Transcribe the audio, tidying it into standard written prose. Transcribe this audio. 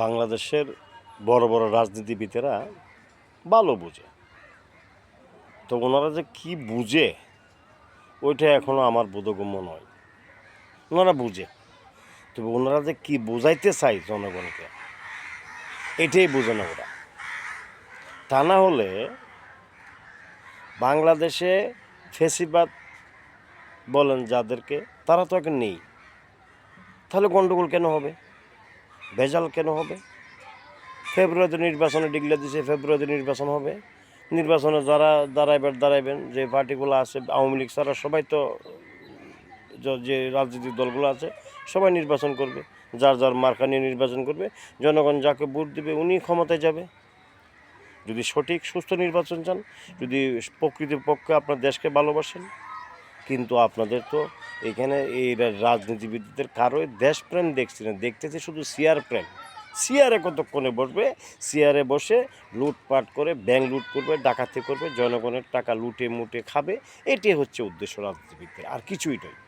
বাংলাদেশের বড় বড় রাজনীতিবিদেরা ভালো বোঝে, তো ওনারা যে কি বুঝে ওইটা এখনও আমার বোধগম্য নয়। ওনারা বুঝে, তবে ওনারা যে কি বোঝাইতে চায় জনগণকে এটাই বোঝে না ওরা। তা না হলে বাংলাদেশে ফেসিবাদ বলেন যাদেরকে, তারা তো এখন নেই, তাহলে গণ্ডগোল কেন হবে, ভেজাল কেন হবে? ফেব্রুয়ারিতে নির্বাচনে ডিক্লেয়ার দিয়েছে, ফেব্রুয়ারিতে নির্বাচন হবে। নির্বাচনে যারা দাঁড়াইবেন যে পার্টিগুলো আছে, আওয়ামী লীগ ছাড়া সবাই তো, যে রাজনৈতিক দলগুলো আছে সবাই নির্বাচন করবে, যার যার মার্কা নিয়ে নির্বাচন করবে। জনগণ যাকে ভোট দেবে উনি ক্ষমতায় যাবে। যদি সঠিক সুস্থ নির্বাচন চান, যদি প্রকৃতির পক্ষে আপনার দেশকে ভালোবাসেন। কিন্তু আপনাদের তো এখানে এই রাজনীতিবিদদের কারোই দেশপ্রেম দেখছি না, দেখতেছি শুধু সিআর প্রেম। সিআরে কতক্ষণে বসবে, সিআরে বসে লুটপাট করে ব্যাংক লুট করবে, ডাকাতি করবে, জনগণের টাকা লুটে মুটে খাবে। এটাই হচ্ছে উদ্দেশ্য রাজনীতিবিদদের, আর কিছুই নয়।